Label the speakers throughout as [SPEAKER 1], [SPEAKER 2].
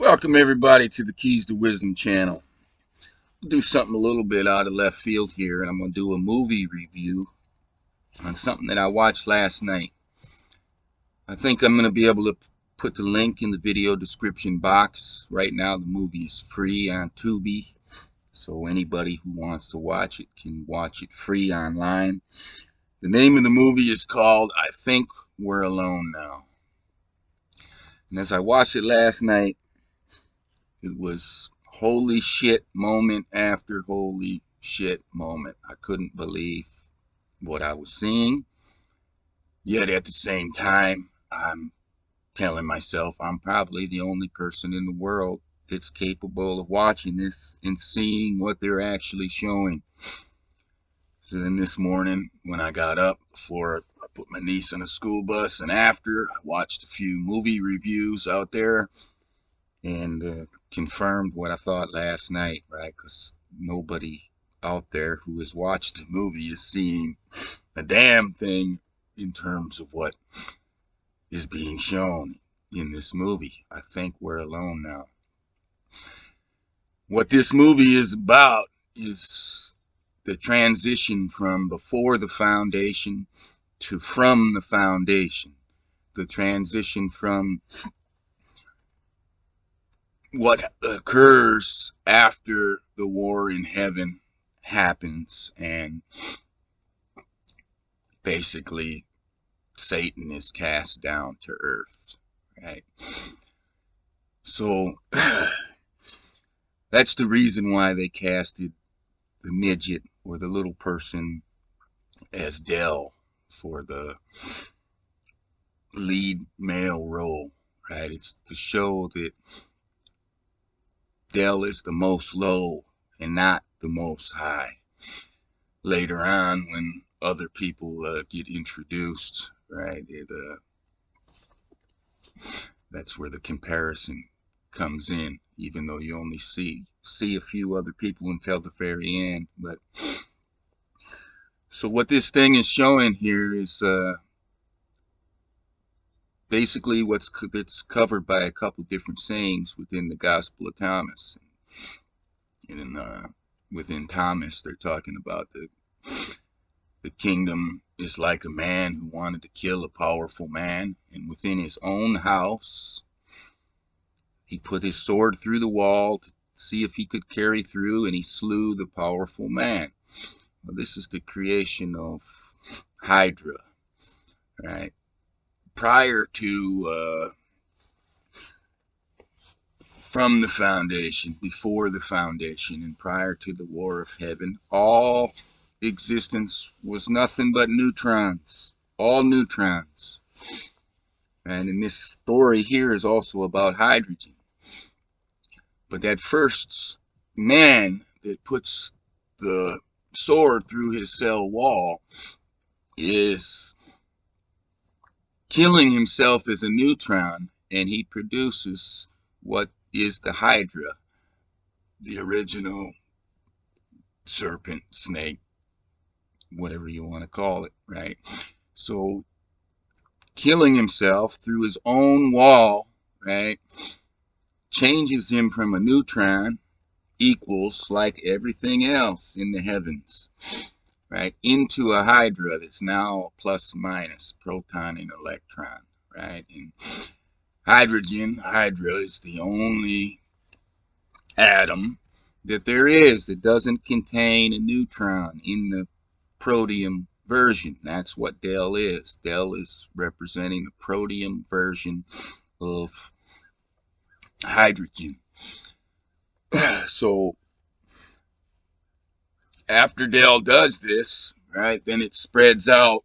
[SPEAKER 1] Welcome everybody to the Keys to Wisdom channel. I'll do something a little bit out of left field here, and I'm going to do a movie review on something that I watched last night. I think I'm going to be able to put the link in the video description box. Right now the movie is free on Tubi, so anybody who wants to watch it can watch it free online. The name of the movie is called I Think We're Alone Now. And as I watched it last night, it was holy shit moment after holy shit moment. I couldn't believe what I was seeing. Yet at the same time, I'm telling myself I'm probably the only person in the world that's capable of watching this and seeing what they're actually showing. So then this morning, when I got up before I put my niece on a school bus, and after, I watched a few movie reviews out there and confirmed what I thought last night, right? Because nobody out there who has watched the movie is seeing a damn thing in terms of what is being shown in this movie. I think we're alone now. What this movie is about is the transition from before the foundation to from the foundation. The transition from what occurs after the war in heaven happens, and basically Satan is cast down to earth, right? So that's the reason why they casted the midget or the little person as Dell for the lead male role, right? It's to show that Dell is the most low and not the most high. Later on, when other people get introduced, right, that's where the comparison comes in, even though you only see a few other people until the very end. But so what this thing is showing here is basically it's covered by a couple different sayings within the Gospel of Thomas. And within Thomas, they're talking about the kingdom is like a man who wanted to kill a powerful man, and within his own house, he put his sword through the wall to see if he could carry through, and he slew the powerful man. Well, this is the creation of Hydra, right? Prior to from the foundation, before the foundation, and prior to the war of heaven, all existence was nothing but neutrons, all neutrons. And in this story here is also about hydrogen. But that first man that puts the sword through his cell wall is killing himself as a neutron, and he produces what is the Hydra, the original serpent, snake, whatever you want to call it, right? So killing himself through his own wall, right, changes him from a neutron, equals like everything else in the heavens, right, into a Hydra that's now a plus minus proton and electron, right? And Hydra is the only atom that there is that doesn't contain a neutron in the Protium version. That's what Del is. Del is representing the Protium version of hydrogen. So after Del does this, right, then it spreads out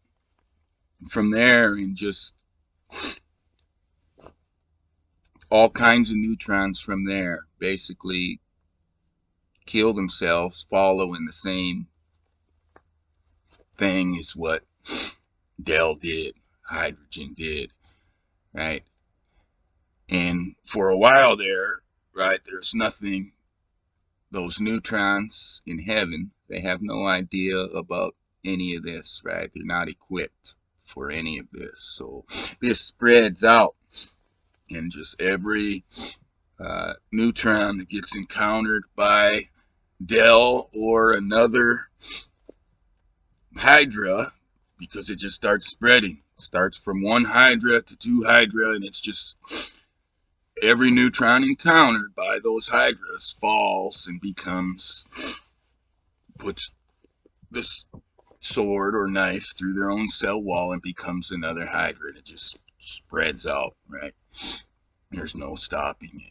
[SPEAKER 1] from there, and just all kinds of neutrons from there basically kill themselves, following the same thing as what Del did, hydrogen did, right? And for a while there, right, there's nothing, those neutrons in heaven, they have no idea about any of this, right? They're not equipped for any of this. So this spreads out, and just every neutron that gets encountered by Del or another Hydra, because it just starts spreading. Starts from one Hydra to two Hydra, and it's just every neutron encountered by those Hydras falls and puts this sword or knife through their own cell wall and becomes another Hydra, and it just spreads out, right? There's no stopping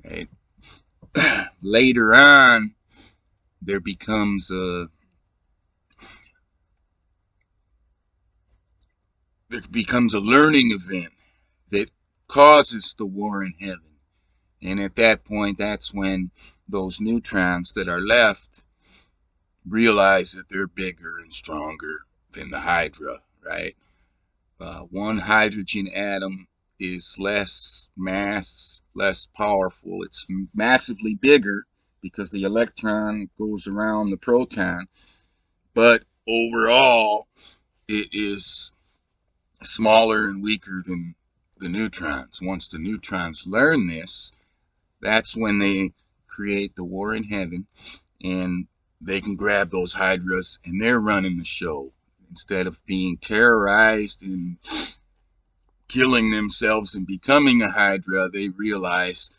[SPEAKER 1] it, right? Later on, there becomes a learning event that causes the war in heaven. And at that point, that's when those neutrons that are left realize that they're bigger and stronger than the Hydra, right? One hydrogen atom is less mass, less powerful. It's massively bigger because the electron goes around the proton, but overall, it is smaller and weaker than the neutrons. Once the neutrons learn this, that's when they create the war in heaven, and they can grab those hydras, and they're running the show. Instead of being terrorized and killing themselves and becoming a hydra, they realize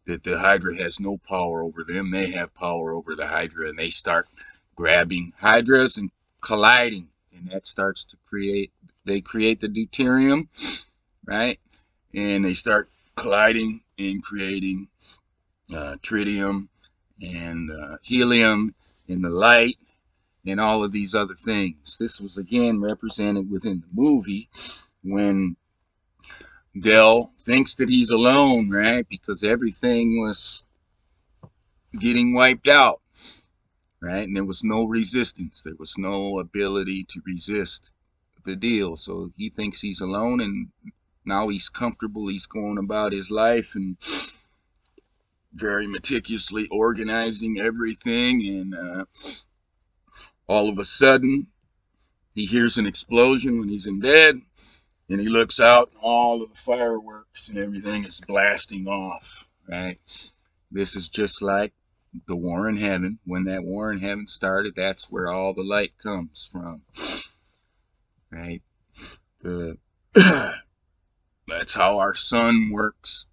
[SPEAKER 1] that the hydra has no power over them. They have power over the hydra, and they start grabbing hydras and colliding, and that starts to they create the deuterium, right? And they start colliding and creating tritium and helium and the light and all of these other things. This was again represented within the movie when Del thinks that he's alone, right? Because everything was getting wiped out, right? And there was no resistance. There was no ability to resist the deal. So he thinks he's alone, and now he's comfortable. He's going about his life and very meticulously organizing everything. And all of a sudden, he hears an explosion when he's in bed, and he looks out, and all of the fireworks and everything is blasting off, right? This is just like the war in heaven. When that war in heaven started, that's where all the light comes from, right? That's how our sun works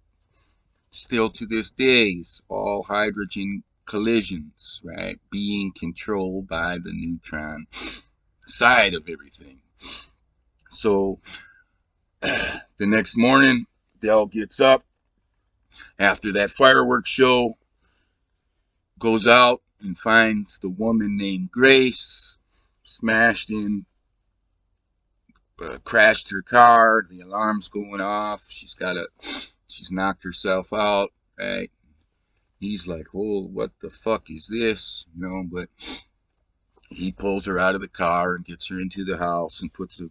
[SPEAKER 1] still to this day. It's all hydrogen collisions, right? Being controlled by the neutron side of everything. So the next morning, Del gets up after that fireworks show, goes out and finds the woman named Grace smashed in, crashed her car. The alarm's going off. She's knocked herself out, right? He's like, oh, what the fuck is this? But he pulls her out of the car and gets her into the house and puts a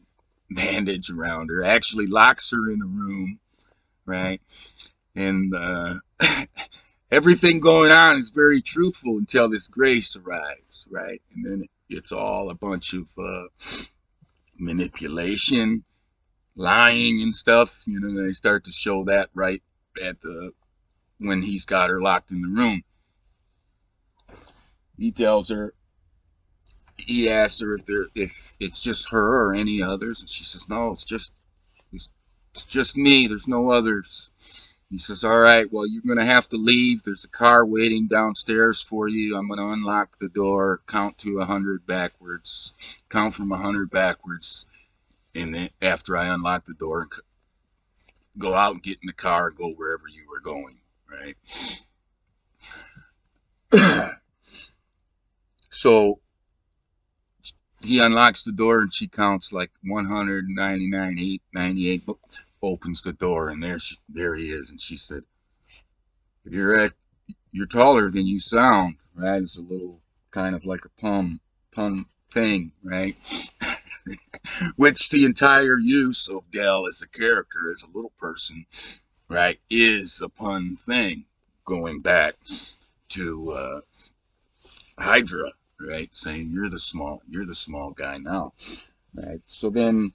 [SPEAKER 1] bandage around her, actually locks her in a room, right? And everything going on is very truthful until this Grace arrives, right? And then it's all a bunch of manipulation, lying and stuff. They start to show that right at when he's got her locked in the room. He asks her if it's just her or any others, and she says, no, it's just me. There's no others. He says, all right, well, you're going to have to leave. There's a car waiting downstairs for you. I'm going to unlock the door, count to 100 backwards, count from 100 backwards, and then after I unlock the door, go out and get in the car and go wherever you were going, right? So he unlocks the door, and she counts like 199, 898, opens the door, and there he is. And she said, you're taller than you sound, right? It's a little kind of like a pun thing, right? Which the entire use of Del as a character, as a little person, right, is a pun thing, going back to Hydra, right, saying you're the small guy now, right? So then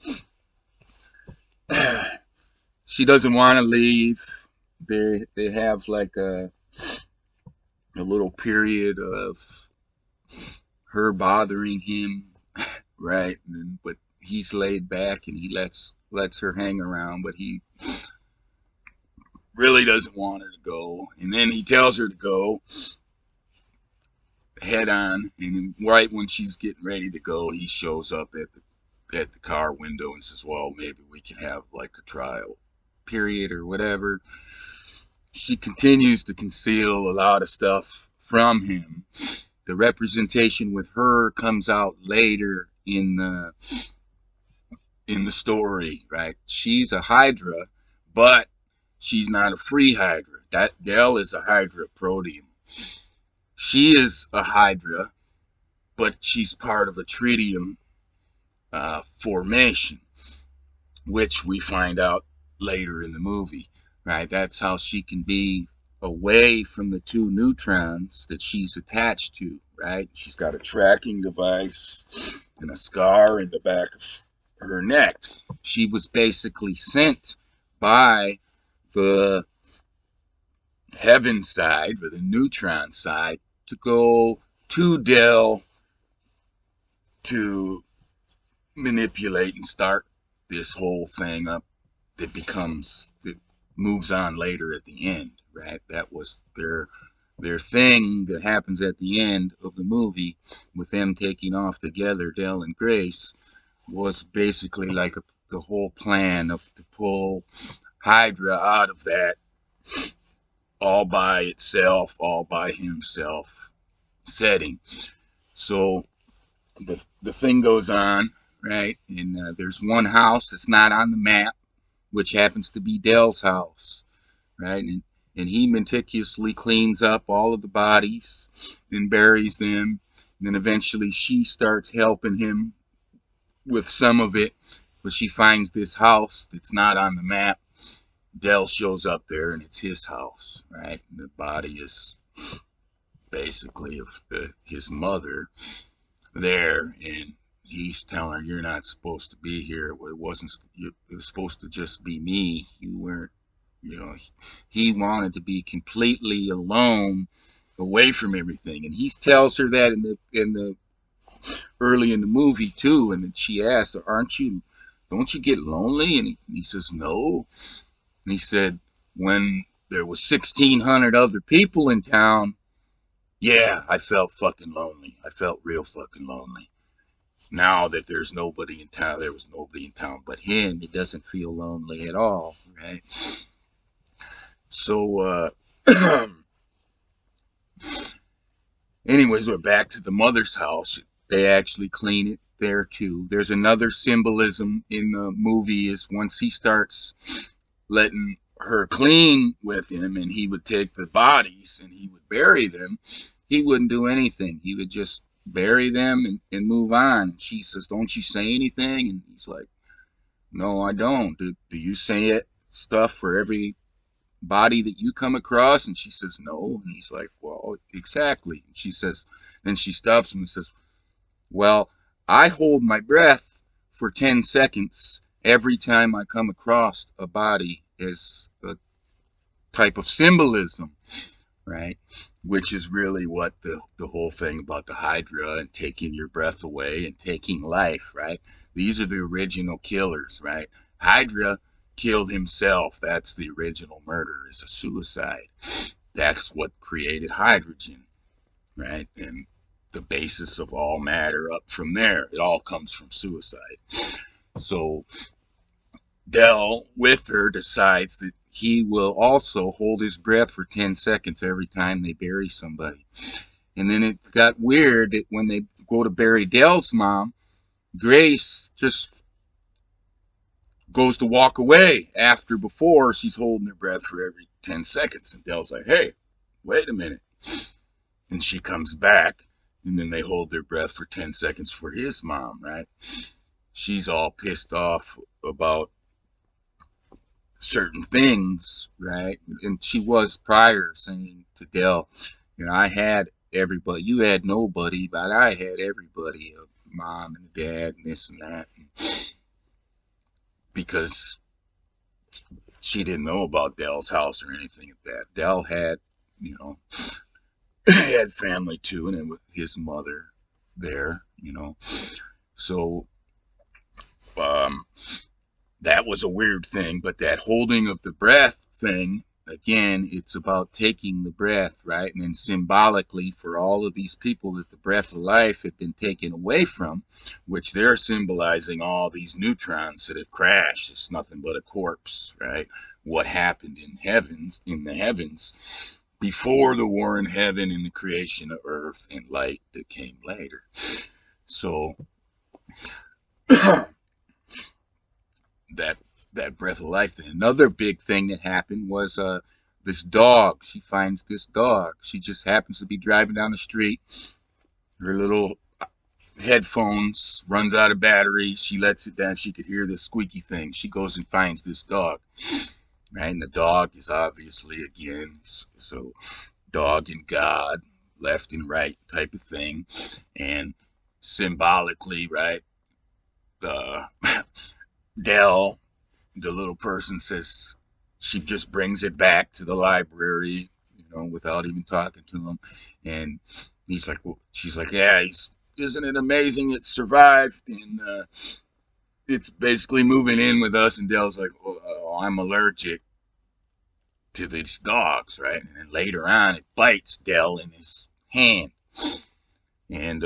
[SPEAKER 1] she doesn't want to leave. they have like a little period of her bothering him, right? But he's laid back and he lets her hang around, but he really doesn't want her to go. And then he tells her to go head on, and right when she's getting ready to go, he shows up at the car window and says, "Well, maybe we can have like a trial period or whatever." She continues to conceal a lot of stuff from him. The representation with her comes out later in the story, right? She's a Hydra, but she's not a free Hydra. That Dell is a Hydra Protium. She is a Hydra, but she's part of a Tritium formation, which we find out later in the movie, right? That's how she can be away from the two neutrons that she's attached to, right? She's got a tracking device and a scar in the back of her neck. She was basically sent by the heaven side, or the neutron side, to go to Dell to manipulate and start this whole thing up that moves on later at the end, right? That was their thing that happens at the end of the movie with them taking off together, Dell and Grace, was basically like the whole plan of to pull Hydra out of that all by itself, all by himself setting. So the thing goes on, right? And there's one house that's not on the map, which happens to be Dell's house, right? And he meticulously cleans up all of the bodies and buries them. And then eventually she starts helping him with some of it, but she finds this house that's not on the map. Dell shows up there and it's his house, right? And the body is basically of his mother there, and he's telling her, "You're not supposed to be here. It was supposed to just be me. You weren't, you know." He wanted to be completely alone, away from everything, and he tells her that in the early in the movie too. And then she asks, don't you get lonely?" And he says, "No." And he said, "When there was 1,600 other people in town, yeah, I felt fucking lonely. I felt real fucking lonely. Now that there's nobody in town, there was nobody in town but him. It doesn't feel lonely at all, right?" So, anyways, we're back to the mother's house. They actually clean it there too. There's another symbolism in the movie is once he starts letting her clean with him and he would take the bodies and he would bury them, he wouldn't do anything. He would just bury them and move on. And she says, "Don't you say anything?" And he's like, "No, I don't. Do you say it stuff for every body that you come across?" And she says, "No." And he's like, "Well, exactly." And she says, then she stops him and says, "Well, I hold my breath for 10 seconds every time I come across a body as a type of symbolism," right? Which is really what the whole thing about the Hydra and taking your breath away and taking life, right? These are the original killers, right? Hydra killed himself. That's the original murder, is a suicide. That's what created hydrogen, right? And the basis of all matter up from there. It all comes from suicide. So Dell, with her, decides that he will also hold his breath for 10 seconds every time they bury somebody. And then it got weird that when they go to bury Dell's mom, Grace just goes to walk away before she's holding her breath for every 10 seconds. And Dell's like, "Hey, wait a minute." And she comes back, and then they hold their breath for 10 seconds for his mom, right? She's all pissed off about certain things, right? And she was prior saying to Dell, "I had everybody. You had nobody, but I had everybody, a mom and a dad and this and that." Because she didn't know about Dell's house or anything like that. Dell had, you know, had family too, and it was his mother there, you know. So um, that was a weird thing. But that holding of the breath thing, again, it's about taking the breath, right? And then symbolically for all of these people that the breath of life had been taken away from, which they're symbolizing all these neutrons that have crashed. It's nothing but a corpse, right? What happened in the heavens before the war in heaven and the creation of earth and light that came later. So that that breath of life thing. Another big thing that happened was this dog. She finds this dog. She just happens to be driving down the street. Her little headphones runs out of battery. She lets it down. She could hear this squeaky thing. She goes and finds this dog. Right, and the dog is obviously again so dog and God, left and right type of thing, and symbolically, right? Uh, Dell, the little person, says she just brings it back to the library, you know, without even talking to him. And he's like, well, she's like, yeah, isn't it amazing it survived? And it's basically moving in with us. And Dell's like, oh, I'm allergic to these dogs, right? And then later on, it bites Dell in his hand. And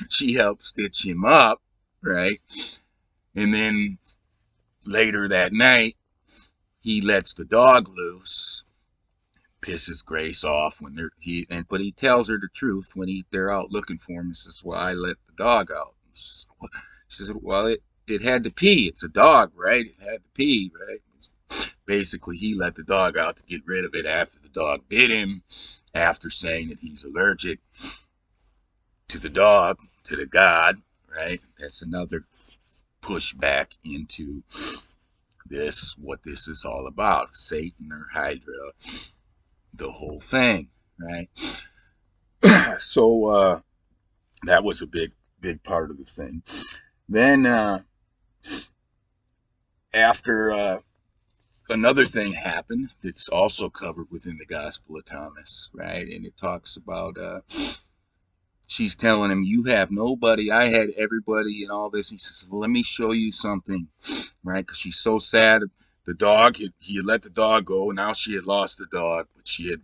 [SPEAKER 1] she helps stitch him up, right? And then later that night, he lets the dog loose, pisses Grace off when but he tells her the truth when they're out looking for him. He says, "Well, I let the dog out." She says, "Well, it had to pee. It's a dog, right? It had to pee, right?" Basically, he let the dog out to get rid of it after the dog bit him, after saying that he's allergic to the dog, to the god, right? That's another pushback into what this is all about. Satan or Hydra, the whole thing, right? So that was a big part of the thing. Then after another thing happened that's also covered within the Gospel of Thomas, right? And it talks about she's telling him, "You have nobody. I had everybody," and all this. He says, "Well, let me show you something," right? Because she's so sad. The dog, he had let the dog go. Now she had lost the dog, but she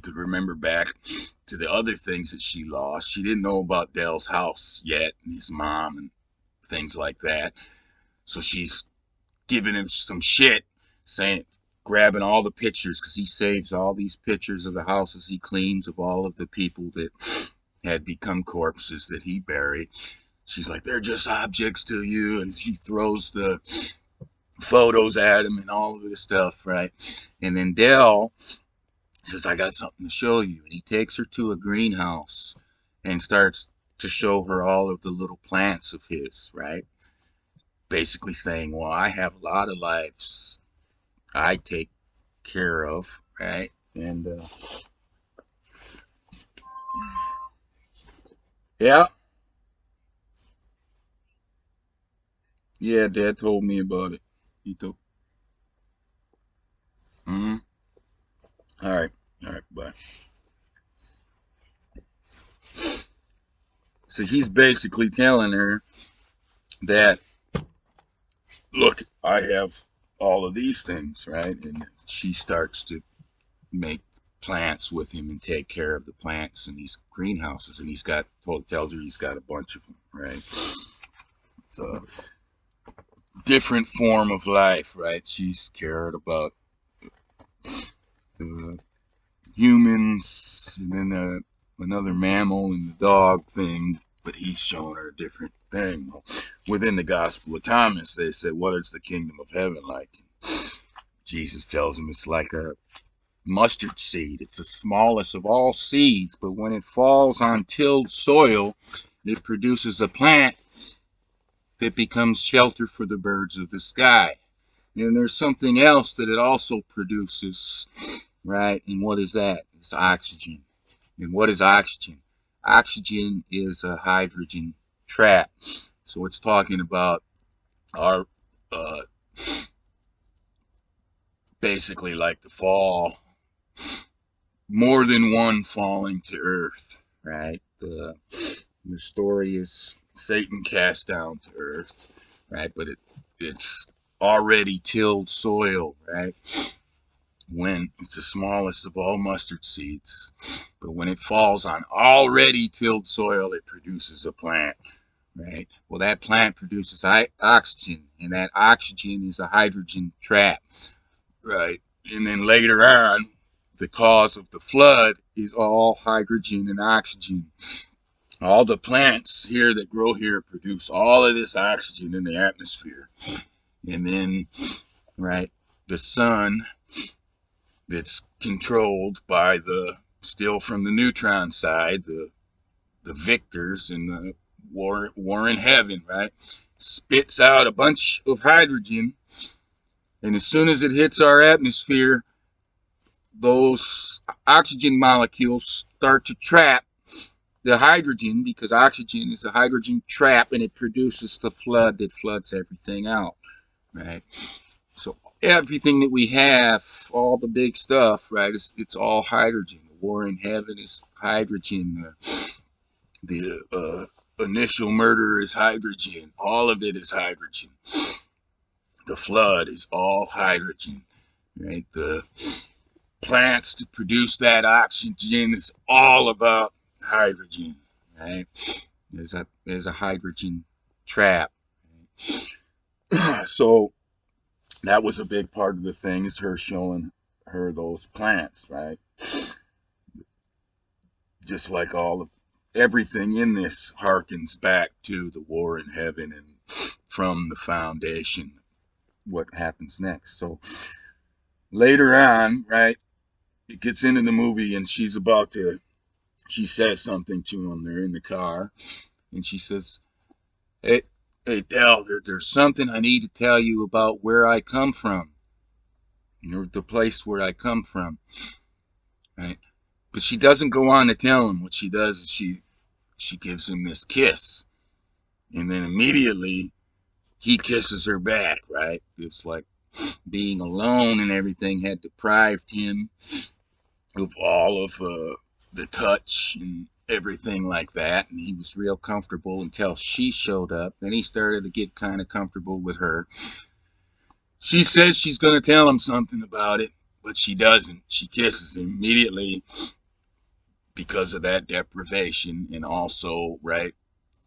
[SPEAKER 1] could remember back to the other things that she lost. She didn't know about Dell's house yet, and his mom, and things like that. So she's giving him some shit, saying, grabbing all the pictures, because he saves all these pictures of the houses he cleans of all of the people that had become corpses that he buried. She's like, "They're just objects to you," and she throws the photos at him and all of this stuff, right? And then Dell says, "I got something to show you," and he takes her to a greenhouse and starts to show her all of the little plants of his, right? Basically saying, "Well, I have a lot of lives I take care of," right? And yeah, yeah, Dad told me about it. He told. Mm-hmm. All right, all right, bye. So he's basically telling her that, "Look, I have all of these things," right? And she starts to make plants with him and take care of the plants in these greenhouses. And tells her he's got a bunch of them, right? It's a different form of life, right? She's cared about the humans, and then another mammal and the dog thing, but he's showing her a different thing. Within the Gospel of Thomas, they said, "What is the kingdom of heaven like?" And Jesus tells him it's like a mustard seed. It's the smallest of all seeds, but when it falls on tilled soil, it produces a plant that becomes shelter for the birds of the sky. And there's something else that it also produces, right? And what is that? It's oxygen. And what is oxygen? Oxygen is a hydrogen trap. So it's talking about our uh, basically like the fall, more than one falling to earth, right? The story is Satan cast down to earth, right? But it's already tilled soil, right? When it's the smallest of all mustard seeds, but when it falls on already tilled soil, it produces a plant, right? Well, that plant produces oxygen, and that oxygen is a hydrogen trap, right? And then later on, the cause of the flood is all hydrogen and oxygen. All the plants here that grow here produce all of this oxygen in the atmosphere. And then, right, the sun that's controlled by still from the neutron side, the victors in the war in heaven, right, spits out a bunch of hydrogen, and as soon as it hits our atmosphere, those oxygen molecules start to trap the hydrogen, because oxygen is a hydrogen trap, and it produces the flood that floods everything out, right? So everything that we have, all the big stuff, right, it's all hydrogen. The war in heaven is hydrogen. The initial murder is hydrogen. All of it is hydrogen. The flood is all hydrogen, right? The plants to produce that oxygen is all about hydrogen, right? There's a hydrogen trap. Right? So that was a big part of the thing, is her showing her those plants, right? Just like everything in this harkens back to the war in heaven, and from the foundation, what happens next. So later on, right, it gets into the movie, and she says something to him. They're in the car, and she says, hey, Del, there's something I need to tell you about where I come from, the place where I come from, right? But she doesn't go on to tell him. What she does is she gives him this kiss, and then immediately he kisses her back, right? It's like being alone and everything had deprived him of all of the touch and everything like that, and he was real comfortable until she showed up. Then he started to get kind of comfortable with her. She says she's going to tell him something about it, but she doesn't. She kisses him immediately because of that deprivation, and also, right,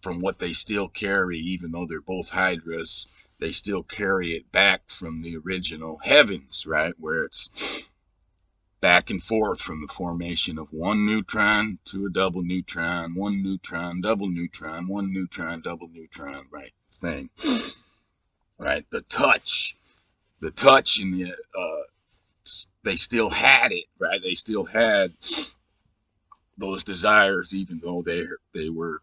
[SPEAKER 1] from what they still carry, even though they're both hydras, they still carry it back from the original heavens, right, where it's back and forth from the formation of one neutron to a double neutron, one neutron, double neutron, one neutron, double neutron, right, thing, right? The touch in the they still had it, right? They still had those desires, even though they were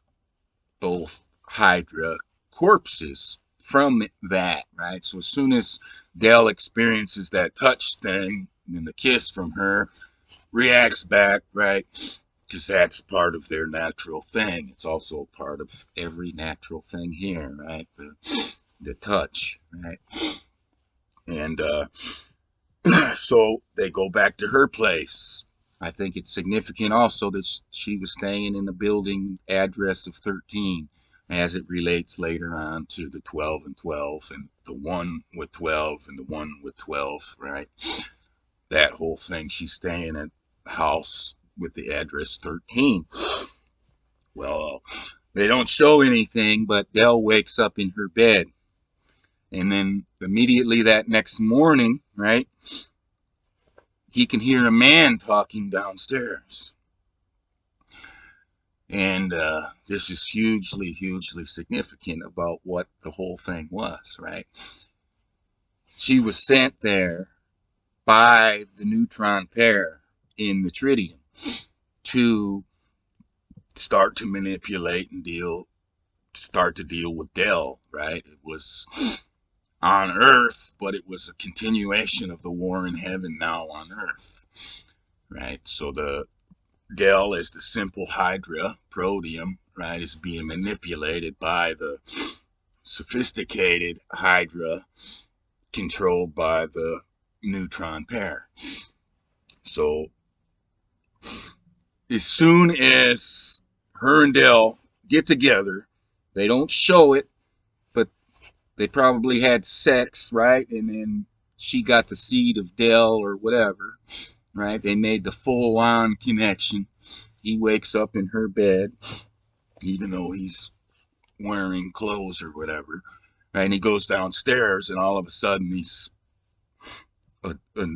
[SPEAKER 1] both Hydra corpses from that, right? So as soon as Del experiences that touch thing, and the kiss from her, reacts back, right? Because that's part of their natural thing. It's also part of every natural thing here, right? The touch, right? And so they go back to her place. I think it's significant also that she was staying in the building address of 13, as it relates later on to the 12 and 12, and the 1 with 12 and the 1 with 12, right? That whole thing. She's staying at the house with the address 13. Well, they don't show anything, but Del wakes up in her bed. And then immediately that next morning, right, he can hear a man talking downstairs. And this is hugely, hugely significant about what the whole thing was, right? She was sent there by the neutron pair in the Tritium to start to manipulate and start to deal with Del, right? It was on Earth, but it was a continuation of the war in heaven now on Earth, right? So the Del, as the simple Hydra, Protium, right, is being manipulated by the sophisticated Hydra, controlled by the neutron pair. So as soon as her and Dell get together, they don't show it, but they probably had sex, right? And then she got the seed of Dell or whatever, right? They made the full on connection. He wakes up in her bed, even though he's wearing clothes or whatever, right? And he goes downstairs, and all of a sudden, a, a,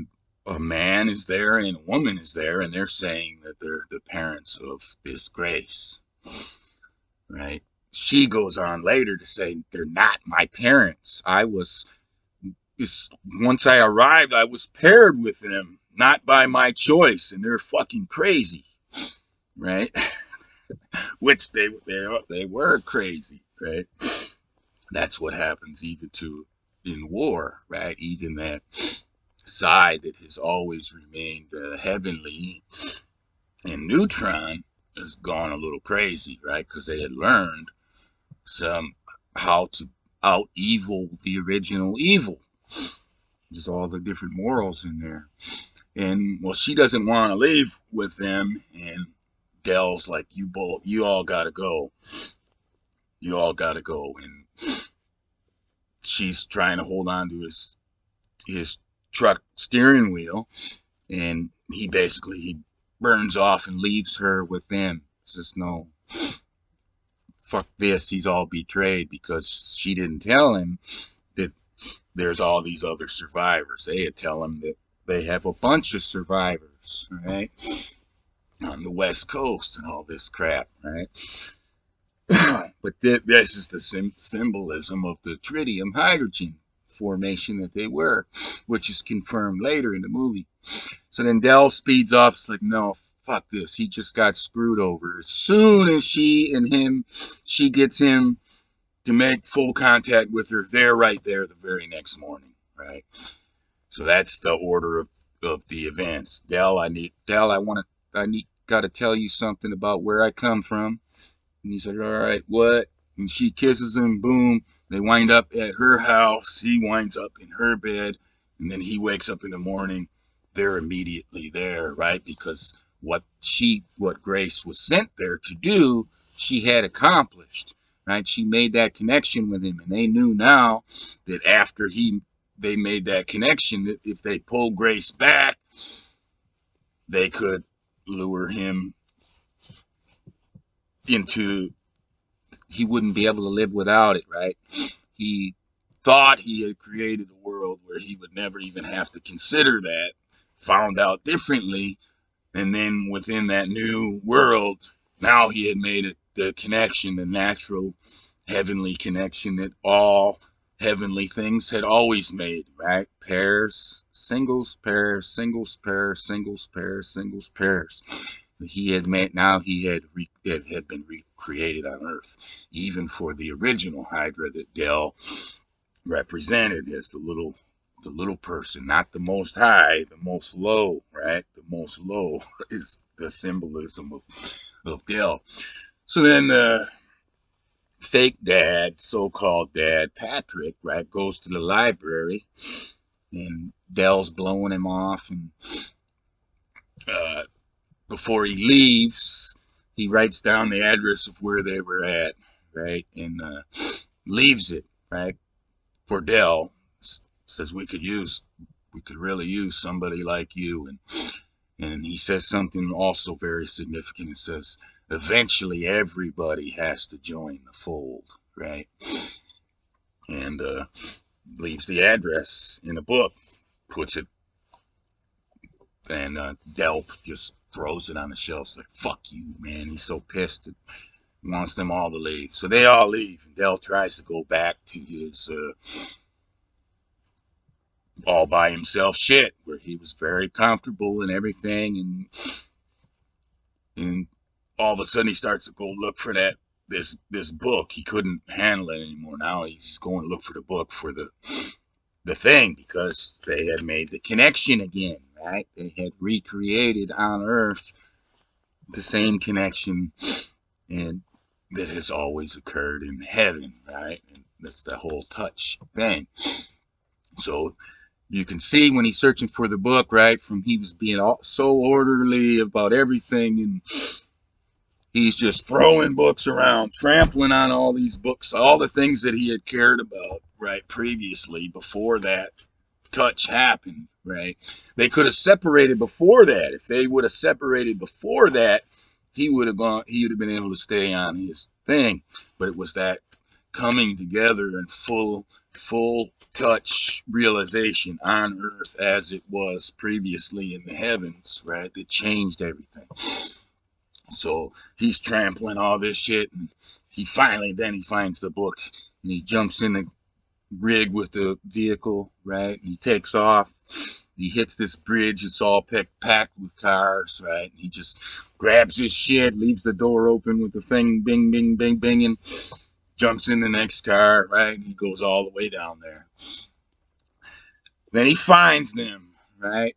[SPEAKER 1] a man is there and a woman is there, and they're saying that they're the parents of this Grace, right? She goes on later to say they're not my parents. Once I arrived, I was paired with them, not by my choice, and they're fucking crazy, right? Which they were crazy, right? That's what happens even in war, right? Even that side that has always remained heavenly and Neutron has gone a little crazy, right? Because they had learned how to out evil the original evil. There's all the different morals in there. And well, she doesn't want to leave with them, and Dell's like, you all gotta go. You all gotta go. And she's trying to hold on to his truck steering wheel, and he burns off and leaves her with them. Says, no, fuck this. He's all betrayed because she didn't tell him that there's all these other survivors. They had tell him that they have a bunch of survivors, right, on the West Coast and all this crap, right? But this is the symbolism of the tritium hydrogen formation that they were, which is confirmed later in the movie. So then Dell speeds off. It's like, no, fuck this. He just got screwed over. As soon as she gets him to make full contact with her, they're right there the very next morning, right? So that's the order of the events. Got to tell you something about where I come from. And he's like, all right, what? And she kisses him, boom. They wind up at her house. He winds up in her bed. And then he wakes up in the morning. They're immediately there, right? Because what Grace was sent there to do, she had accomplished, right? She made that connection with him. And they knew now that after they made that connection, that if they pull Grace back, they could lure him he wouldn't be able to live without it, right? He thought he had created a world where he would never even have to consider that, found out differently, and then within that new world, now he had made the connection, the natural heavenly connection that all heavenly things had always made, right? Pairs, singles, pairs, singles, pairs, singles, pairs, singles, pairs. He had been recreated on Earth, even for the original Hydra that Dell represented as the little person, not the most high, the most low, right? The most low is the symbolism of Dell. So then the fake dad, so-called dad, Patrick, right, goes to the library, and Dell's blowing him off, and before he leaves, he writes down the address of where they were at, right, and leaves it, right, for Dell. Says we could really use somebody like you, and he says something also very significant. It says, eventually everybody has to join the fold, right, and leaves the address in a book, puts it, and Dell just throws it on the shelf. Like, fuck you, man. He's so pissed. He wants them all to leave. So they all leave. And Dell tries to go back to his all by himself shit, where he was very comfortable and everything. And all of a sudden he starts to go look for this book. He couldn't handle it anymore. Now he's going to look for the book for the thing, because they had made the connection again, right? They had recreated on Earth the same connection and that has always occurred in heaven, right? And that's the whole touch thing. So You can see when he's searching for the book, right, from he was being so orderly about everything, and he's just throwing books around, trampling on all these books, all the things that he had cared about, right, previously, before that touch happened, right? They could have separated before that. If they would have separated before that, he would have been able to stay on his thing. But it was that coming together and full touch realization on earth as it was previously in the heavens, right, that changed everything. So he's trampling all this shit, and he finds the book, and he jumps in the rig with the vehicle, right? He takes off. He hits this bridge. It's all packed with cars, right? He just grabs his shit, leaves the door open with the thing, bing, bing, bing, binging, jumps in the next car, right? And he goes all the way down there. Then he finds them, right?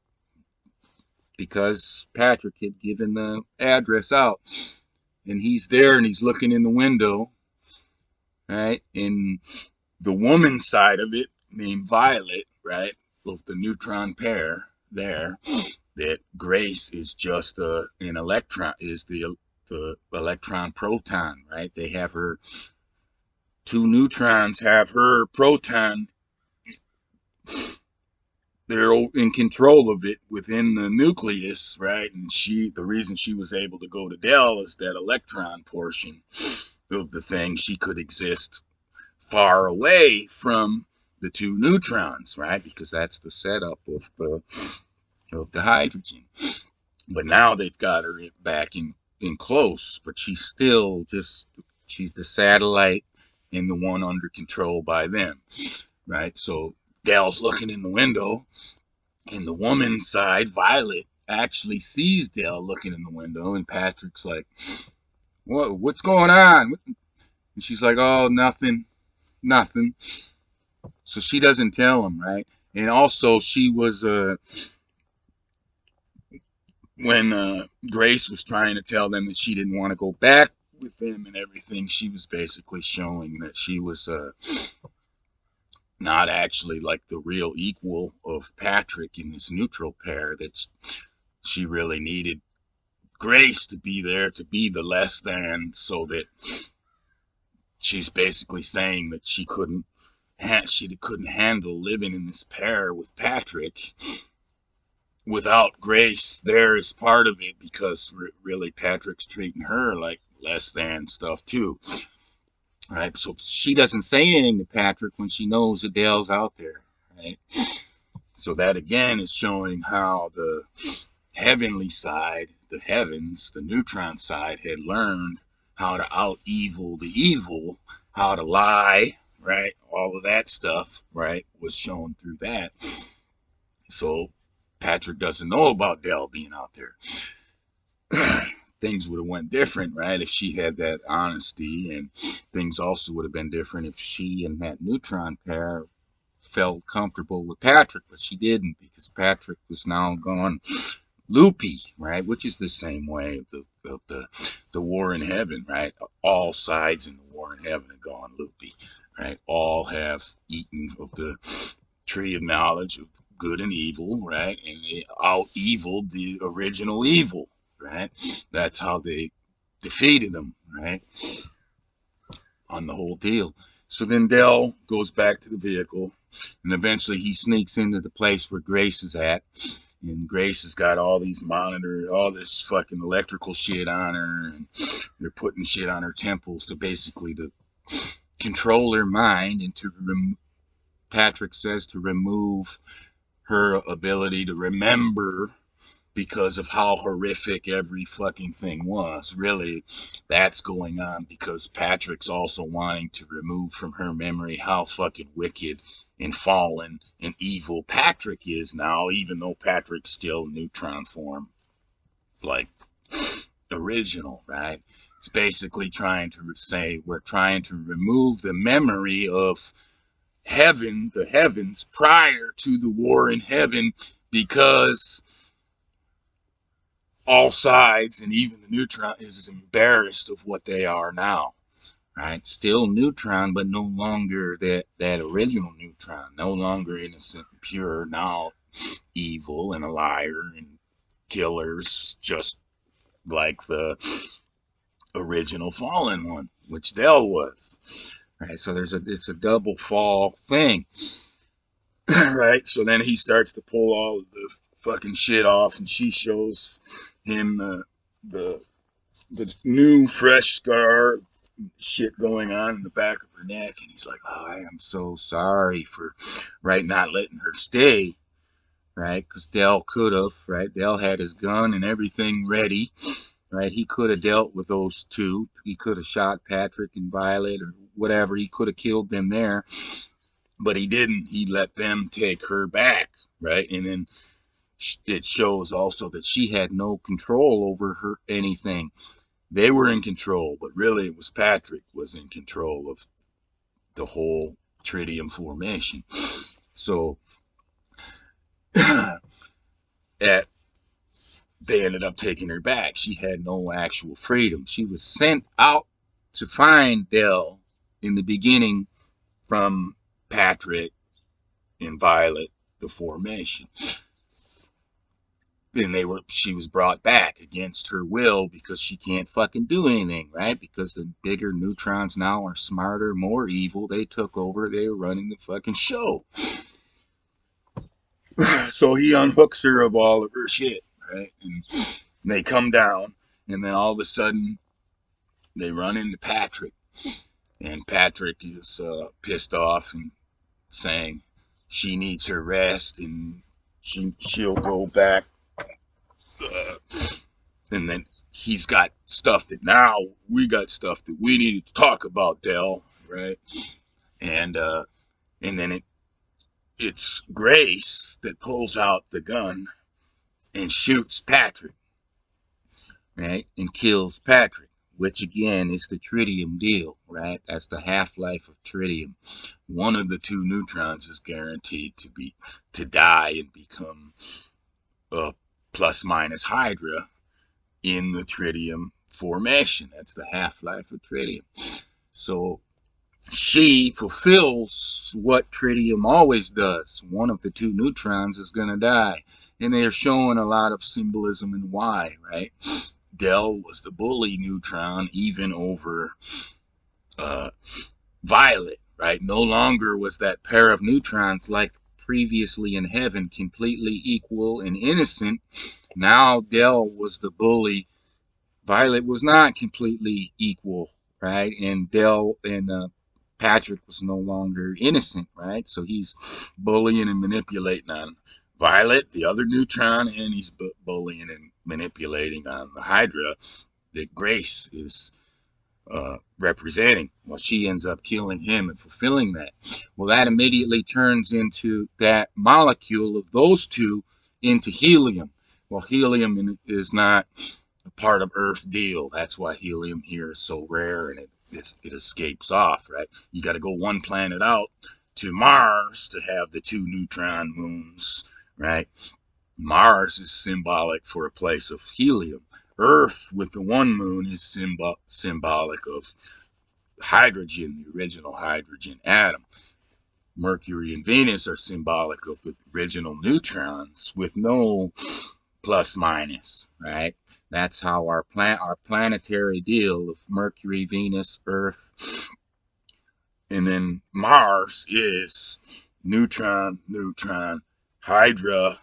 [SPEAKER 1] Because Patrick had given the address out. And he's there, and he's looking in the window, right? And the woman's side of it, named Violet, right, of the neutron pair there, that Grace is just an electron, is the electron proton, right? They have her, two neutrons have her proton. They're in control of it within the nucleus, right? And the reason she was able to go to Dell is that electron portion of the thing. She could exist far away from the two neutrons, right? Because that's the setup of the hydrogen. But now they've got her back in close, but she's still she's the satellite and the one under control by them, right? So Dell's looking in the window, and the woman's side, Violet, actually sees Dell looking in the window, and Patrick's like, what's going on? And she's like, oh, nothing. So she doesn't tell him, right? And also, she was when Grace was trying to tell them that she didn't want to go back with them and everything, she was basically showing that she was not actually like the real equal of Patrick in this neutral pair, that she really needed Grace to be there, to be the less than, so that she's basically saying that she couldn't handle living in this pair with Patrick without Grace there as part of it, because really Patrick's treating her like less than stuff too. Right? So she doesn't say anything to Patrick when she knows Adele's out there, right? So that again is showing how the heavenly side, the heavens, the neutron side, had learned how to out evil the evil, how to lie, right? All of that stuff, right, was shown through that. So Patrick doesn't know about Dell being out there. Things would have went different, right, if she had that honesty, and things also would have been different if she and that neutron pair felt comfortable with Patrick, but she didn't, because Patrick was now gone loopy, right, which is the same way of the war in heaven, right? All sides in the war in heaven have gone loopy, right? All have eaten of the tree of knowledge of good and evil, right? And they out-eviled the original evil, right? That's how they defeated them, right? On the whole deal. So then Dell goes back to the vehicle, and eventually he sneaks into the place where Grace is at. And Grace has got all these monitors, all this fucking electrical shit on her, and they're putting shit on her temples to basically to control her mind, and Patrick says to remove her ability to remember, because of how horrific every fucking thing was. Really, that's going on because Patrick's also wanting to remove from her memory how fucking wicked and fallen and evil Patrick is now, even though Patrick's still neutron form, like original, right? It's basically trying to say we're trying to remove the memory of heaven, the heavens, prior to the war in heaven, because all sides and even the neutron is embarrassed of what they are now, right? Still neutron, but no longer that original neutron. No longer innocent and pure. Now evil and a liar and killers, just like the original fallen one, which Dell was. Right, so it's a double fall thing. Right, so then he starts to pull all of the fucking shit off, and she shows him the new fresh scar shit going on in the back of her neck, and he's like, "Oh, I am so sorry for not letting her stay." Right, because Dell could have. Right, Dell had his gun and everything ready. Right, he could have dealt with those two. He could have shot Patrick and Violet or whatever. He could have killed them there, but he didn't. He let them take her back. Right, and then it shows also that she had no control over her anything. They were in control, but really it was Patrick was in control of the whole Tritium formation. So at they ended up taking her back. She had no actual freedom. She was sent out to find Dell in the beginning from Patrick and Violet, the formation. And she was brought back against her will because she can't fucking do anything, right? Because the bigger neutrons now are smarter, more evil. They took over. They were running the fucking show. So he unhooks her of all of her shit, right? And they come down, and then all of a sudden they run into Patrick, and Patrick is pissed off and saying she needs her rest, and she'll go back. And then he's got stuff that now we got stuff that we needed to talk about, Dell, right? And then it's Grace that pulls out the gun and shoots Patrick, right? And kills Patrick, which again is the tritium deal, right? That's the half-life of tritium. One of the two neutrons is guaranteed to die and become a plus minus Hydra in the tritium formation. That's the half-life of tritium. So she fulfills what tritium always does. One of the two neutrons is going to die. And they're showing a lot of symbolism and why, right? Dell was the bully neutron even over Violet, right? No longer was that pair of neutrons like previously in heaven completely equal and innocent. Now Dell was the bully. Violet was not completely equal, right? And Dell and Patrick was no longer innocent, right? So he's bullying and manipulating on Violet, the other neutron, and he's bullying and manipulating on the Hydra that Grace is representing. Well, she ends up killing him and fulfilling that. Well, that immediately turns into that molecule of those two into helium. Well, helium is not a part of Earth deal. That's why helium here is so rare and it escapes off, right? You got to go one planet out to Mars to have the two neutron moons, right? Mars is symbolic for a place of helium. Earth with the one moon is symbolic of hydrogen, the original hydrogen atom. Mercury and Venus are symbolic of the original neutrons with no plus minus, right? That's how our planetary deal of Mercury, Venus, Earth, and then Mars is neutron, Hydra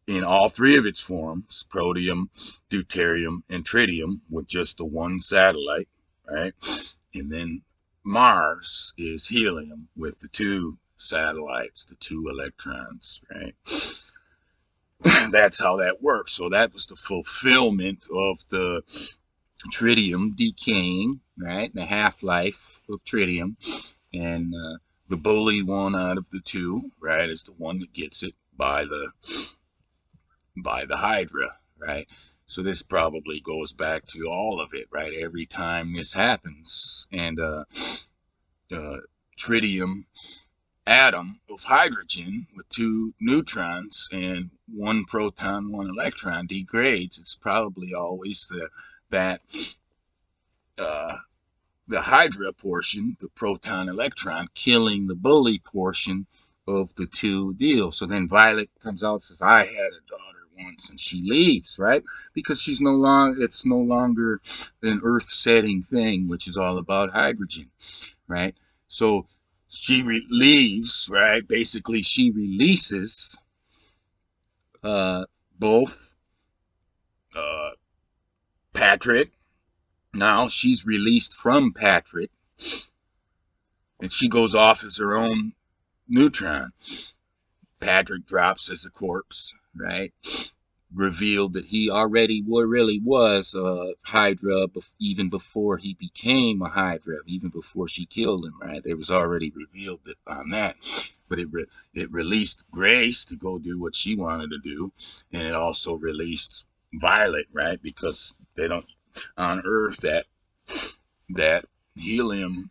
[SPEAKER 1] in all three of its forms, protium, deuterium, and tritium, with just the one satellite, right? And then Mars is helium with the two satellites, the two electrons, right? That's how that works. So that was the fulfillment of the tritium decaying, right? The half-life of tritium. And the bully one out of the two, right, is the one that gets it by the Hydra, right? So this probably goes back to all of it, right? Every time this happens, and tritium atom of hydrogen with two neutrons and one proton, one electron degrades. It's probably always that the Hydra portion, the proton electron, killing the bully portion of the two deals. So then Violet comes out and says, I had a daughter once, and she leaves, right? Because it's no longer an earth setting thing, which is all about hydrogen, right? So she leaves, right? Basically, she releases both Patrick. Now she's released from Patrick, and she goes off as her own Neutron. Patrick drops as a corpse, right? Revealed that he already really was a Hydra even before he became a Hydra, even before she killed him, right? It was already revealed on that. But it released Grace to go do what she wanted to do, and it also released Violet, right? Because they don't on Earth that helium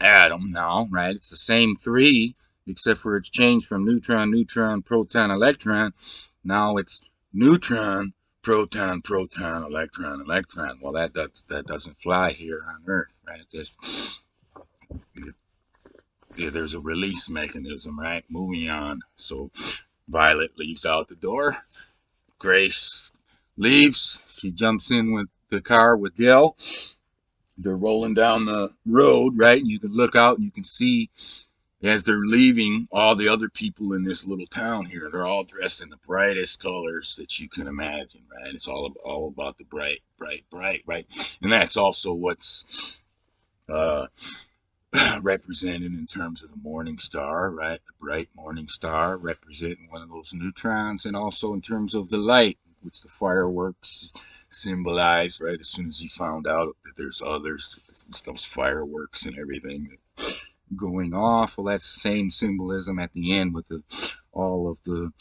[SPEAKER 1] atom now, right? It's the same three, except for it's changed from neutron, neutron, proton, electron. Now it's neutron, proton, proton, electron, electron. Well, that doesn't fly here on Earth, right? There's a release mechanism, right? Moving on. So Violet leaves out the door. Grace leaves. She jumps in with the car with Dell. They're rolling down the road, right? And you can look out and you can see as they're leaving all the other people in this little town here. They're all dressed in the brightest colors that you can imagine, right? It's all about the bright, bright, bright, right? And that's also what's represented in terms of the morning star, right? The bright morning star representing one of those neutrons, and also in terms of the light, which the fireworks symbolize, right? As soon as he found out that there's others, those fireworks and everything going off. Well, that's the same symbolism at the end with all of the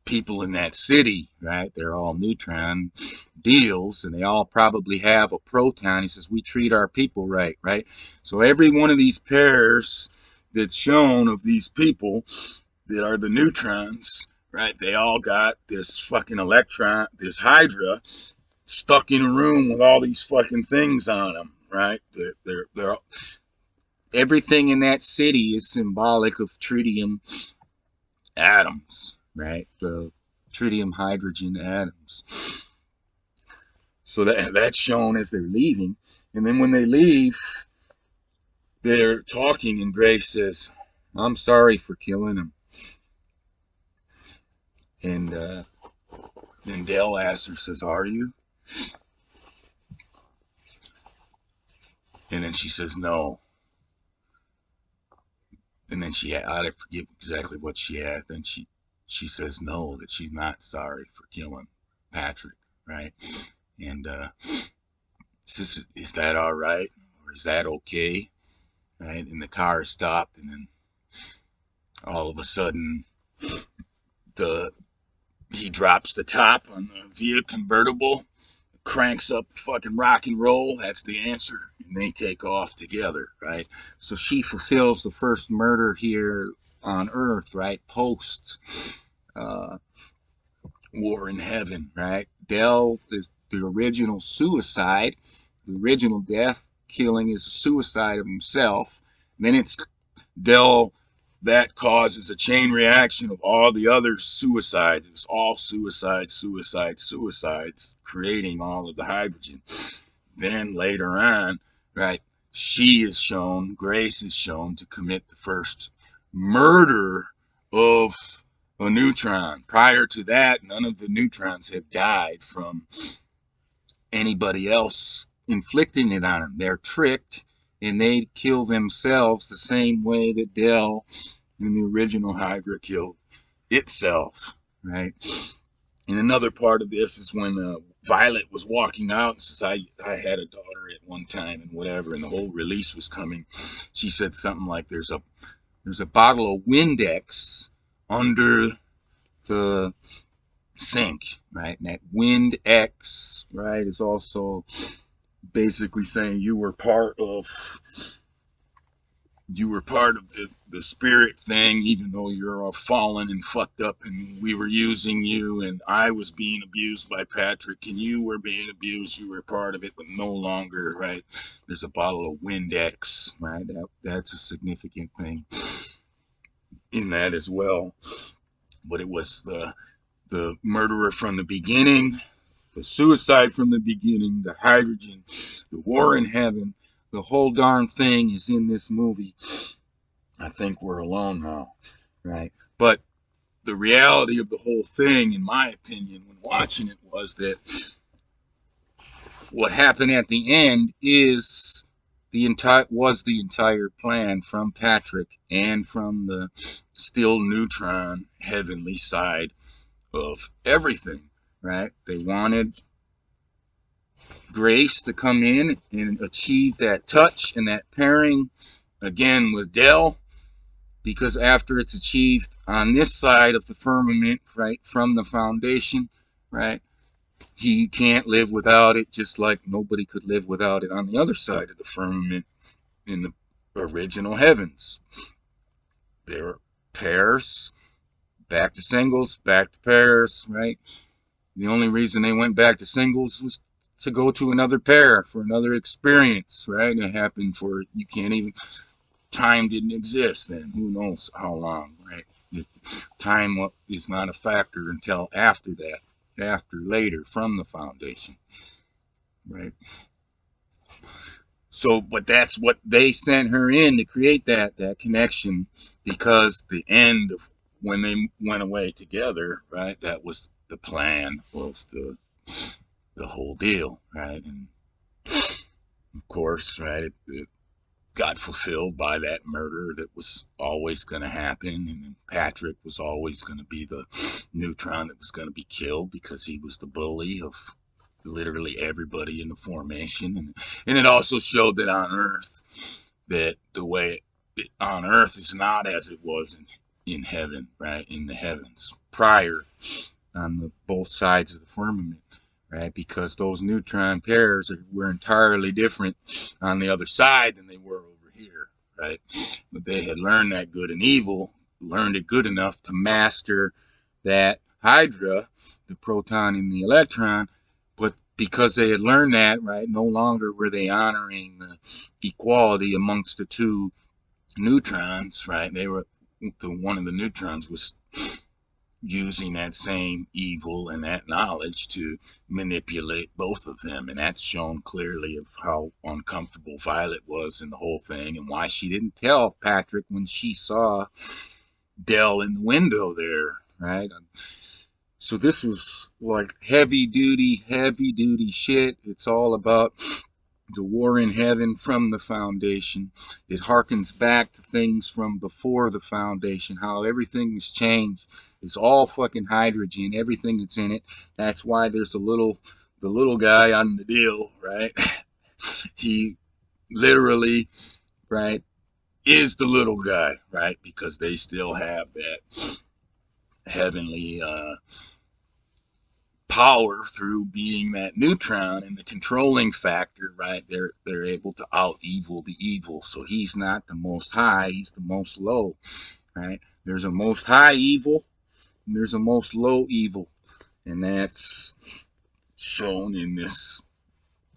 [SPEAKER 1] people in that city, right? They're all neutron deals, and they all probably have a proton. He says, we treat our people right, right? So every one of these pairs that's shown of these people that are the neutrons, right? They all got this fucking electron, this Hydra, stuck in a room with all these fucking things on them, right? They're everything in that city is symbolic of tritium atoms, right? The tritium hydrogen atoms. So that's shown as they're leaving. And then when they leave, they're talking, and Grace says, I'm sorry for killing him. And then Dell asks her, says, are you? And then she says, no. And then I forget exactly what she asked. Then she says no, that she's not sorry for killing Patrick, right? And says, is that all right? Or is that okay? Right? And the car stopped, and then all of a sudden, he drops the top on the Via convertible, cranks up the fucking rock and roll. That's the answer. And they take off together, right? So she fulfills the first murder here on Earth, right? Post War in Heaven, right? Dell is the original suicide. The original death killing is a suicide of himself. And then it's Dell that causes a chain reaction of all the other suicides. It's all suicides, creating all of the hydrogen. Then later on, right, Grace is shown to commit the first murder of a neutron. Prior to that, none of the neutrons have died from anybody else inflicting it on them. They're tricked, and they kill themselves the same way that Dell in the original Hydra killed itself, right? And another part of this is when Violet was walking out and says, I had a daughter at one time and whatever, and the whole release was coming. She said something like, there's a bottle of Windex under the sink, right? And that Windex, right, is also basically saying you were part of you were part of the spirit thing, even though you're all fallen and fucked up, and we were using you, and I was being abused by Patrick, and you were being abused. You were part of it, but no longer, right? There's a bottle of Windex, right? That's a significant thing in that as well. But it was the murderer from the beginning, the suicide from the beginning, the hydrogen, the war in heaven. The whole darn thing is in this movie. I think we're alone now, right? But the reality of the whole thing, in my opinion, when watching it, was that what happened at the end is the entire plan from Patrick and from the still Neutron heavenly side of everything, right? They wanted Grace to come in and achieve that touch and that pairing again with Dell, because after it's achieved on this side of the firmament, right, from the foundation, right, he can't live without it, just like nobody could live without it on the other side of the firmament in the original heavens. They're pairs, back to singles, back to pairs, right? The only reason they went back to singles was to go to another pair for another experience, right? It happened for, you can't even, time didn't exist then. Who knows how long, right? Time is not a factor until after that, after later from the foundation, right? So, but that's what they sent her in to create that connection, because the end of when they went away together, right? That was the plan of the whole deal, right? And of course, right, it got fulfilled by that murder that was always going to happen, and Patrick was always going to be the Neutron that was going to be killed because he was the bully of literally everybody in the formation. And it also showed that on Earth, that the way on Earth is not as it was in heaven, right, in the heavens prior, on both sides of the firmament, right? Because those neutron pairs were entirely different on the other side than they were over here, right? But they had learned that good and evil, learned it good enough to master that Hydra, the proton and the electron. But because they had learned that, right, no longer were they honoring the equality amongst the two neutrons, right? They were, one of the neutrons was using that same evil and that knowledge to manipulate both of them. And that's shown clearly of how uncomfortable Violet was in the whole thing, and why she didn't tell Patrick when she saw Dell in the window there, right? So this was like heavy duty shit. It's all about the war in heaven from the foundation. It harkens back to things from before the foundation, how everything has changed. It's all fucking hydrogen, everything that's in it. That's why there's the little guy on the deal, right? He literally, right, is the little guy, right? Because they still have that heavenly power through being that neutron and the controlling factor, right? They're able to out evil the evil. So he's not the most high, he's the most low, right? There's a most high evil and there's a most low evil, and that's shown in this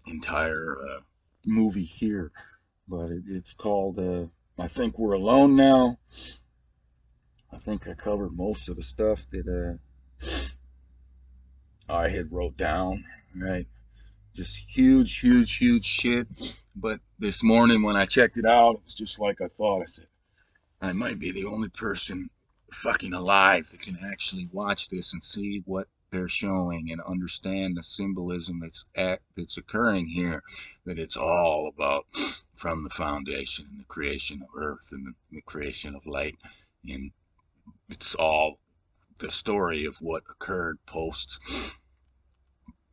[SPEAKER 1] entire movie here. But it's called I think we're alone now. I think I covered most of the stuff that I had wrote down, right? Just huge shit. But this morning when I checked it out, it was just like I thought. I said, I might be the only person fucking alive that can actually watch this and see what they're showing and understand the symbolism that's occurring here. That it's all about from the foundation and the creation of Earth and the creation of light, and it's all the story of what occurred post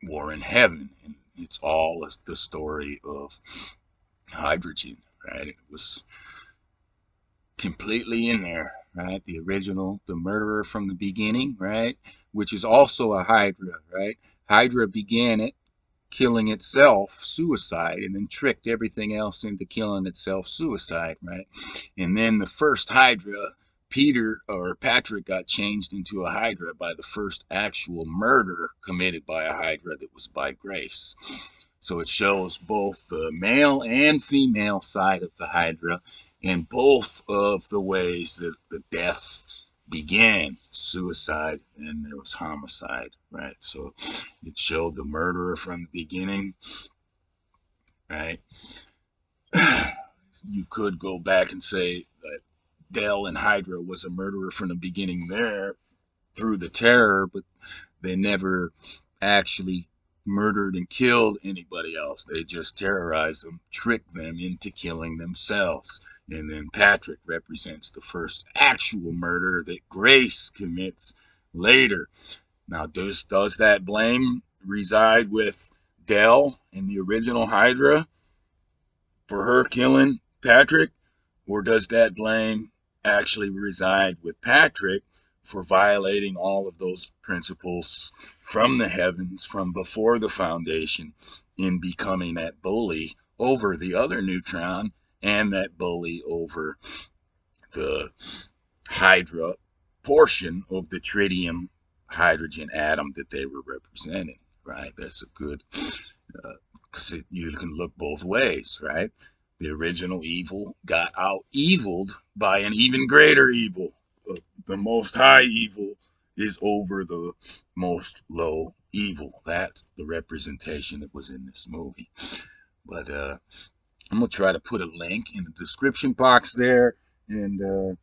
[SPEAKER 1] war in heaven, and it's all the story of hydrogen, right? It was completely in there, right? The original, the murderer from the beginning, right? Which is also a Hydra, right? Hydra began it, killing itself suicide, and then tricked everything else into killing itself suicide, right? And then the first Hydra, Patrick got changed into a Hydra by the first actual murder committed by a Hydra that was by grace. So it shows both the male and female side of the Hydra and both of the ways that the death began, suicide, and there was homicide, right? So it showed the murderer from the beginning, right? You could go back and say that Dell and Hydra was a murderer from the beginning there through the terror, but they never actually murdered and killed anybody else. They just terrorized them, tricked them into killing themselves. And then Patrick represents the first actual murder that Grace commits later. Now, does that blame reside with Dell in the original Hydra for her killing Patrick? Or does that blame actually reside with Patrick for violating all of those principles from the heavens, from before the foundation, in becoming that bully over the other Neutron and that bully over the Hydra portion of the tritium hydrogen atom that they were representing, right? That's a good, because you can look both ways, right? The original evil got out-eviled by an even greater evil. The most high evil is over the most low evil. That's the representation that was in this movie. But I'm going to try to put a link in the description box there and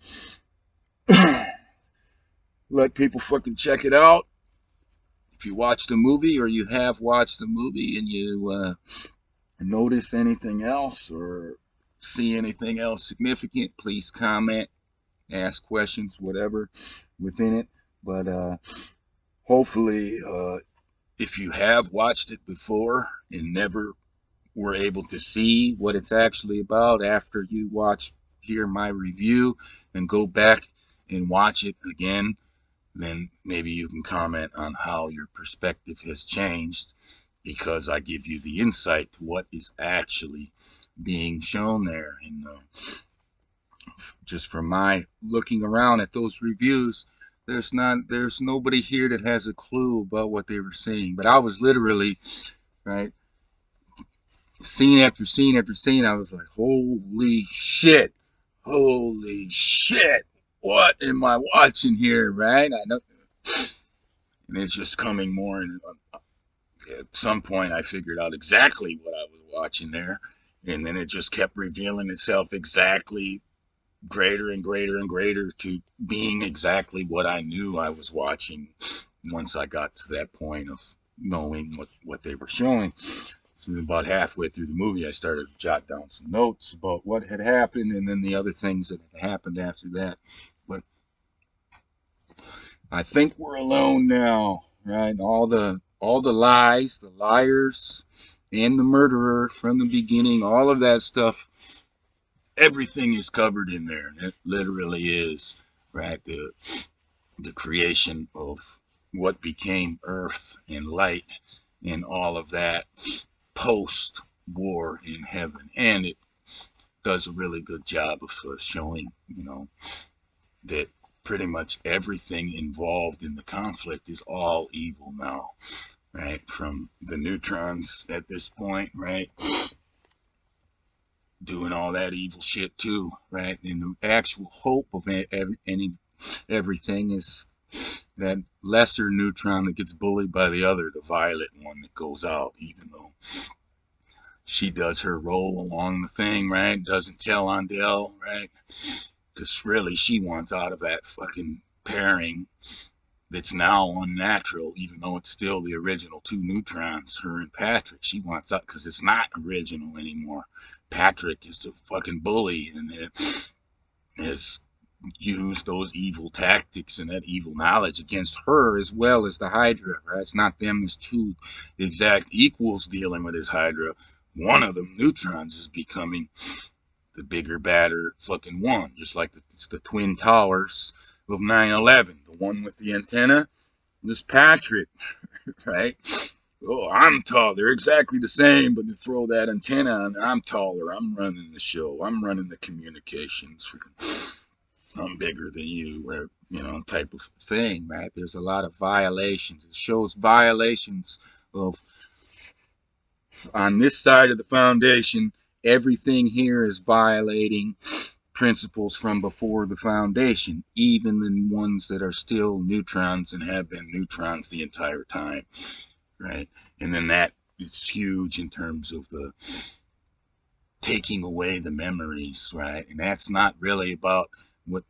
[SPEAKER 1] let people fucking check it out. If you watch the movie or you have watched the movie and you notice anything else or see anything else significant, please comment, ask questions, whatever within it. But hopefully, if you have watched it before and never were able to see what it's actually about after you hear my review and go back and watch it again, then maybe you can comment on how your perspective has changed, because I give you the insight to what is actually being shown there. And just from my looking around at those reviews, there's nobody here that has a clue about what they were seeing. But I was literally, right, scene after scene after scene, I was like, holy shit, what am I watching here, right? I know, and it's just coming more, and at some point I figured out exactly what I was watching there, and then it just kept revealing itself exactly greater and greater and greater to being exactly what I knew I was watching once I got to that point of knowing what they were showing. So about halfway through the movie, I started to jot down some notes about what had happened and then the other things that had happened after that. But I think we're alone now, right? All the lies, the liars, and the murderer from the beginning, all of that stuff, everything is covered in there. And it literally is, right? The creation of what became Earth and light and all of that post-war in heaven. And it does a really good job of showing, that pretty much everything involved in the conflict is all evil now, right? From the neutrons at this point, right? Doing all that evil shit too, right? And the actual hope of everything is that lesser neutron that gets bullied by the other, the violet one that goes out, even though she does her role along the thing, right? Doesn't tell on Dell, right? Because really she wants out of that fucking pairing that's now unnatural, even though it's still the original two neutrons, her and Patrick. She wants out because it's not original anymore. Patrick is a fucking bully and has used those evil tactics and that evil knowledge against her as well as the Hydra, right? It's not them as two exact equals dealing with his Hydra. One of them, neutrons, is becoming the bigger, badder fucking one, just like it's the twin towers of 9/11. The one with the antenna was Patrick, right? Oh, I'm tall. They're exactly the same, but you throw that antenna on, I'm taller. I'm running the show. I'm running the communications. I'm bigger than you, or, type of thing, right? There's a lot of violations. It shows violations of, on this side of the foundation, everything here is violating principles from before the foundation, even the ones that are still neutrons and have been neutrons the entire time, right? And then that is huge in terms of the taking away the memories, right? And that's not really about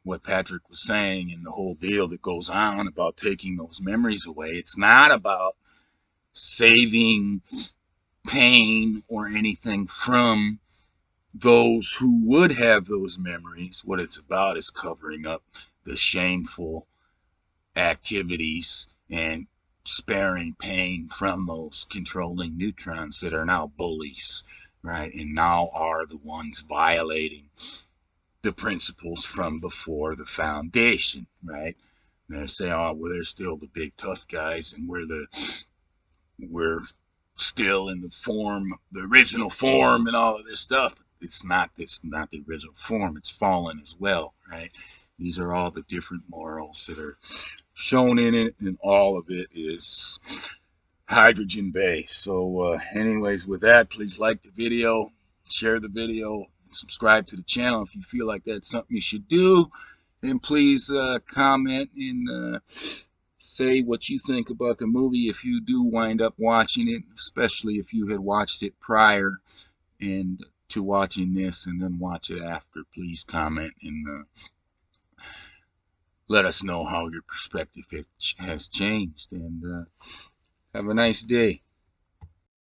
[SPEAKER 1] what Patrick was saying and the whole deal that goes on about taking those memories away. It's not about saving pain or anything from those who would have those memories. What it's about is covering up the shameful activities and sparing pain from those controlling neutrons that are now bullies, right? And now are the ones violating the principles from before the foundation, right? And they say, oh, well, they're still the big tough guys, and we're still in the form, the original form, and all of this stuff. It's not the original form. It's fallen as well, right? These are all the different morals that are shown in it, and all of it is hydrogen based. So, anyways, with that, please like the video, share the video, and subscribe to the channel if you feel like that's something you should do. And please comment and say what you think about the movie if you do wind up watching it, especially if you had watched it prior and to watching this and then watch it after. Please comment and let us know how your perspective has changed. And have a nice day.